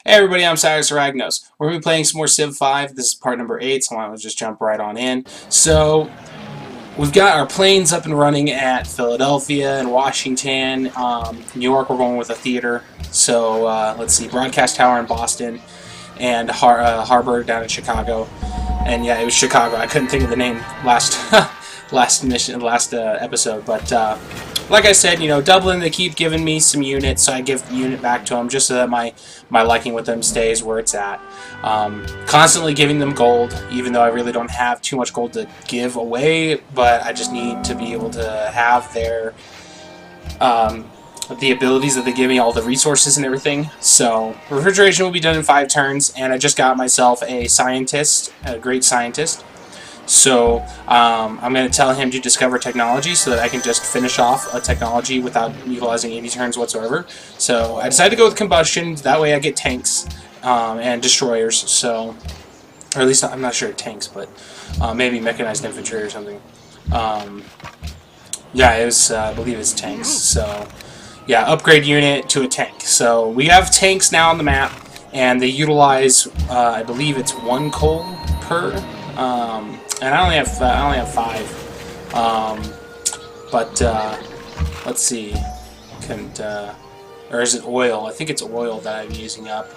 Hey everybody, I'm Cyrus Aragnos. We're going to be playing some more Civ 5. This is part number 8, so why don't we just jump right on in. So, we've got our planes up and running at Philadelphia and Washington. New York, we're going with a theater. So, let's see, Broadcast Tower in Boston and Harbor down in Chicago. And yeah, it was Chicago. I couldn't think of the name last episode, but like I said, Dublin, they keep giving me some units, so I give the unit back to them just so that my liking with them stays where it's at. Constantly giving them gold, even though I really don't have too much gold to give away, but I just need to be able to have their the abilities that they give me, all the resources and everything. So refrigeration will be done in 5 turns, and I just got myself a scientist, a great scientist. So I'm going to tell him to discover technology so that I can just finish off a technology without utilizing any turns whatsoever. So I decided to go with combustion. That way I get tanks and destroyers. So, or at least I'm not sure tanks, but maybe mechanized infantry or something. Yeah, it was. I believe it's tanks. So yeah, upgrade unit to a tank. So we have tanks now on the map, and they utilize. I believe it's 1 coal per. And I only have 5. But let's see. Or is it oil? I think it's oil that I'm using up.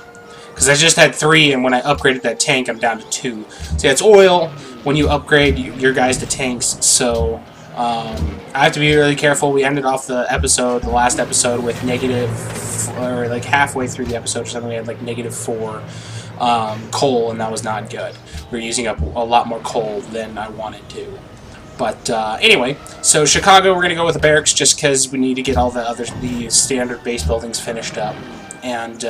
Because I just had 3, and when I upgraded that tank, I'm down to 2. So yeah, it's oil when you upgrade your guys to tanks. So I have to be really careful. We ended off the last episode, with negative, or like halfway through the episode or something, we had like -4 coal, and that was not good. We were using up a lot more coal than I wanted to. But anyway, so Chicago, we're going to go with the barracks just because we need to get all the standard base buildings finished up. And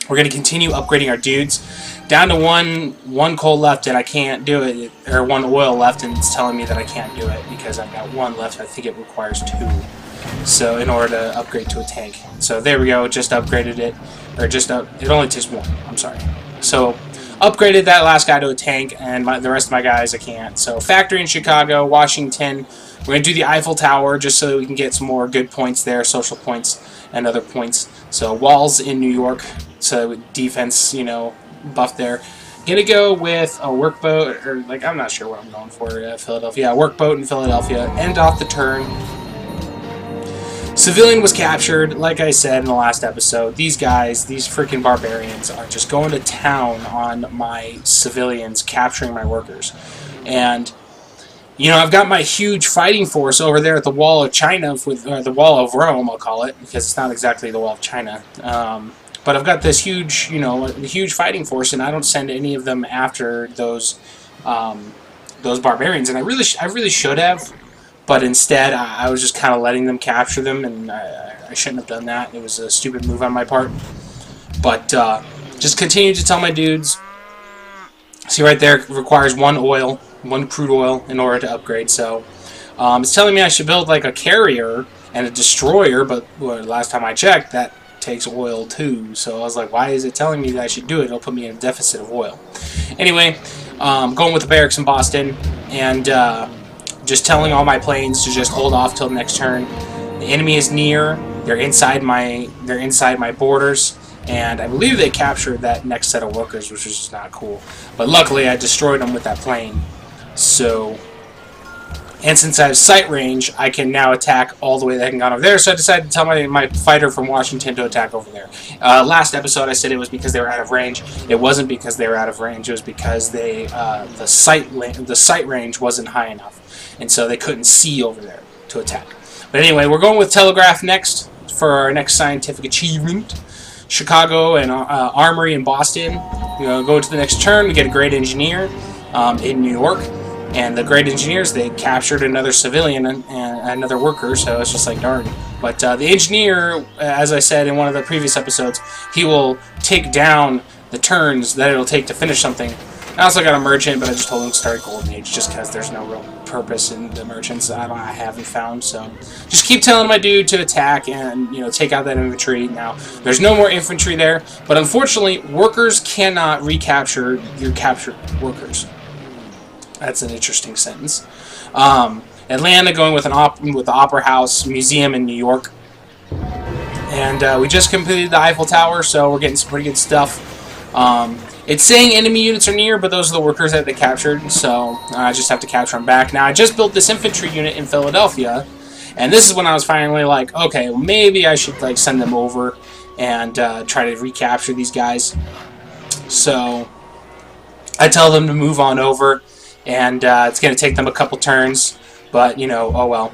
we're going to continue upgrading our dudes. Down to one coal left, and I can't do it, or 1 oil left, and it's telling me that I can't do it because I've got 1 left. I think it requires 2. So in order to upgrade to a tank. So there we go, just upgraded it. Or it only takes 1, I'm sorry. So upgraded that last guy to a tank, and the rest of my guys I can't. So factory in Chicago, Washington, we're going to do the Eiffel Tower just so that we can get some more good points there, social points and other points. So walls in New York, so defense, buff there. Gonna go with a workboat, or like, I'm not sure what I'm going for, Philadelphia. Yeah, workboat in Philadelphia. End off the turn. Civilian was captured, like I said in the last episode. These guys, these freaking barbarians, are just going to town on my civilians, capturing my workers. And, I've got my huge fighting force over there at the Wall of China, or the Wall of Rome, I'll call it, because it's not exactly the Wall of China. But I've got this huge, huge fighting force, and I don't send any of them after those barbarians. And I really should have. But instead, I was just kind of letting them capture them, and I shouldn't have done that. It was a stupid move on my part. But just continue to tell my dudes. See right there, it requires 1 crude oil in order to upgrade. So it's telling me I should build like a carrier and a destroyer, but last time I checked, that takes oil too. So I was like, why is it telling me that I should do it? It'll put me in a deficit of oil. Anyway, going with the barracks in Boston, and just telling all my planes to just hold off till the next turn. The enemy is near. They're inside my borders, and I believe they captured that next set of workers, which was just not cool. But luckily, I destroyed them with that plane. So, and since I have sight range, I can now attack all the way that I can go over there. So I decided to tell my fighter from Washington to attack over there. Last episode, I said it was because they were out of range. It wasn't because they were out of range. It was because the sight range wasn't high enough. And so they couldn't see over there to attack. But anyway, we're going with Telegraph next for our next scientific achievement. Chicago and Armory in Boston. We're going to go to the next turn. We get a great engineer in New York. And the great engineers, they captured another civilian and another worker, so it's just like, darn. But the engineer, as I said in one of the previous episodes, he will take down the turns that it'll take to finish something. I also got a merchant, but I just told him to start Golden Age just because there's no real purpose in the merchants I haven't found. So just keep telling my dude to attack and take out that infantry. Now there's no more infantry there, but unfortunately workers cannot recapture your captured workers. That's an interesting sentence. Atlanta going with the Opera House Museum in New York. And we just completed the Eiffel Tower, so we're getting some pretty good stuff. It's saying enemy units are near, but those are the workers that they captured, so I just have to capture them back. Now, I just built this infantry unit in Philadelphia, and this is when I was finally like, okay, well, maybe I should like send them over and try to recapture these guys. So I tell them to move on over, and it's going to take them a couple turns, but, you know, oh well.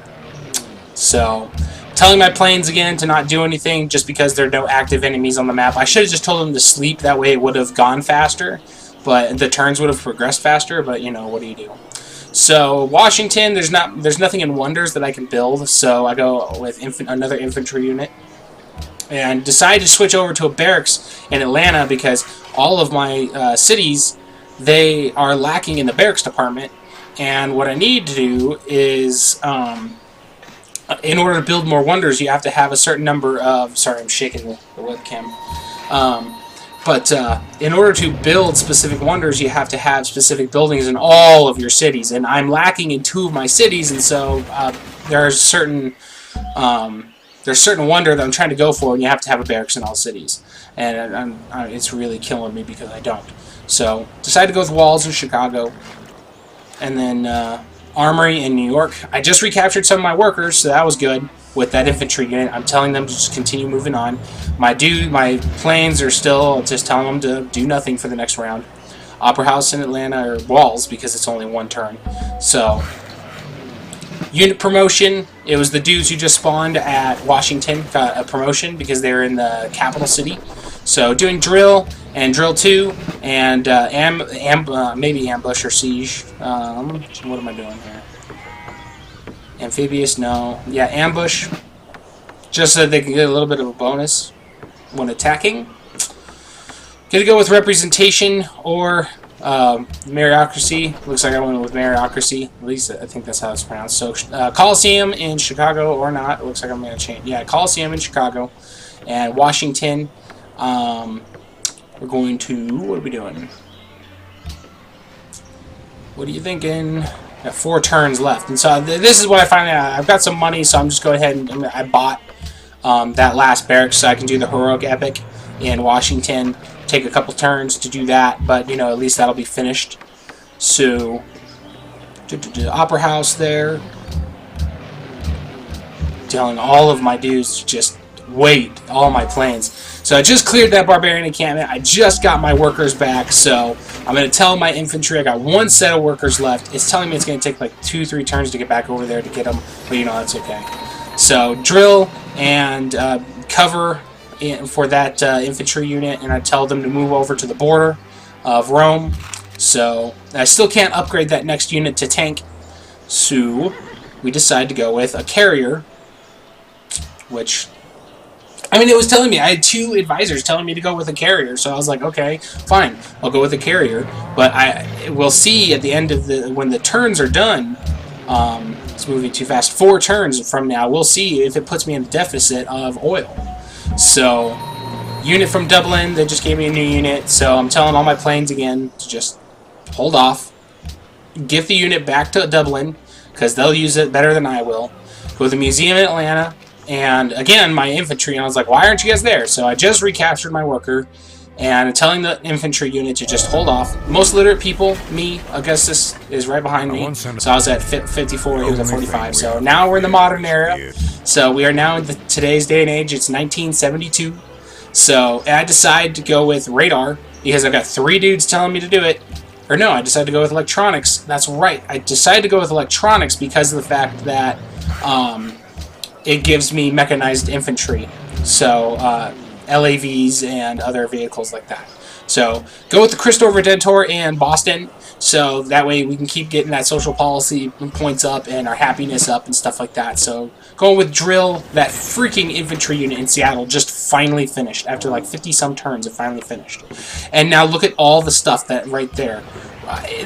So, telling my planes again to not do anything just because there are no active enemies on the map. I should have just told them to sleep, that way it would have gone faster, but the turns would have progressed faster, but, you know, what do you do? So, Washington, there's nothing in Wonders that I can build, so I go with another infantry unit. And decided to switch over to a barracks in Atlanta because all of my cities, they are lacking in the barracks department. And what I need to do is, in order to build more Wonders, you have to have a certain number of... Sorry, I'm shaking the webcam. But in order to build specific Wonders, you have to have specific buildings in all of your cities. And I'm lacking in 2 of my cities, and so there's certain Wonder that I'm trying to go for, and you have to have a barracks in all cities. And it's really killing me because I don't. So, decided to go with walls in Chicago. And then armory in New York. I just recaptured some of my workers, so that was good with that infantry unit. I'm telling them to just continue moving on. My planes are still just telling them to do nothing for the next round. Opera House in Atlanta, or walls, because it's only 1 turn. So, unit promotion, it was the dudes who just spawned at Washington got a promotion because they were in the capital city. So doing drill and drill 2 and maybe ambush or siege. What am I doing here? Amphibious, no. Yeah, ambush. Just so they can get a little bit of a bonus when attacking. Gonna go with representation or meritocracy. Looks like I went with meritocracy. At least I think that's how it's pronounced. So Coliseum in Chicago or not. It looks like I'm gonna change. Yeah, Coliseum in Chicago and Washington. We're going to... What are we doing? What are you thinking? Got 4 turns left, and so this is what I finally... I've got some money, so I'm just going ahead and I bought that last barracks so I can do the heroic epic in Washington. Take a couple turns to do that, but you know, at least that'll be finished. So, Opera House there. Telling all of my dudes to just wait, all my planes. So I just cleared that barbarian encampment. I just got my workers back, so I'm going to tell my infantry I got 1 set of workers left. It's telling me it's going to take like 2-3 turns to get back over there to get them, but you know, that's okay. So drill and cover for that infantry unit, and I tell them to move over to the border of Rome. So I still can't upgrade that next unit to tank, so we decide to go with a carrier, which... I mean, it was telling me, I had 2 advisors telling me to go with a carrier, so I was like, okay, fine, I'll go with a carrier. But we'll see at the end of when the turns are done, it's moving too fast, 4 turns from now, we'll see if it puts me in a deficit of oil. So, unit from Dublin, they just gave me a new unit, so I'm telling all my planes again to just hold off, give the unit back to Dublin, because they'll use it better than I will. Go to the museum in Atlanta. And again, my infantry, and I was like, why aren't you guys there? So I just recaptured my worker, and I'm telling the infantry unit to just hold off. Most literate people, me, Augustus is right behind me. So I was at 54, he was at 45. So now we're in the modern era. So we are now in today's day and age. It's 1972. So I decided to go with radar because I've got 3 dudes telling me to do it. Or no, I decided to go with electronics. That's right. I decided to go with electronics because of the fact that it gives me mechanized infantry, so LAVs and other vehicles like that. So go with the Cristo Redentor in Boston, so that way we can keep getting that social policy points up and our happiness up and stuff like that. So going with drill, that freaking infantry unit in Seattle just finally finished. After like 50-some turns, it finally finished. And now look at all the stuff that right there.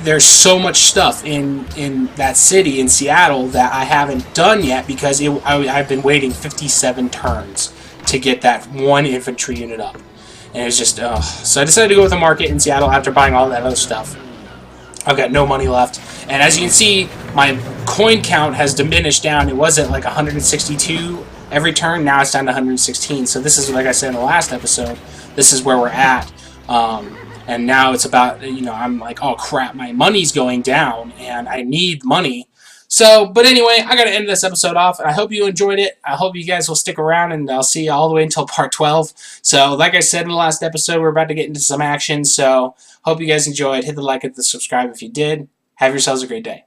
There's so much stuff in that city in Seattle that I haven't done yet because I've been waiting 57 turns to get that 1 infantry unit up. And it was just, so I decided to go with the market in Seattle after buying all that other stuff. I've got no money left. And as you can see, my coin count has diminished down. It was at like 162 every turn. Now it's down to 116. So this is, like I said in the last episode, this is where we're at. And now it's about, I'm like, oh crap, my money's going down and I need money. So, but anyway, I got to end this episode off. I hope you enjoyed it. I hope you guys will stick around, and I'll see you all the way until part 12. So, like I said in the last episode, we're about to get into some action. So, hope you guys enjoyed. Hit the like and the subscribe if you did. Have yourselves a great day.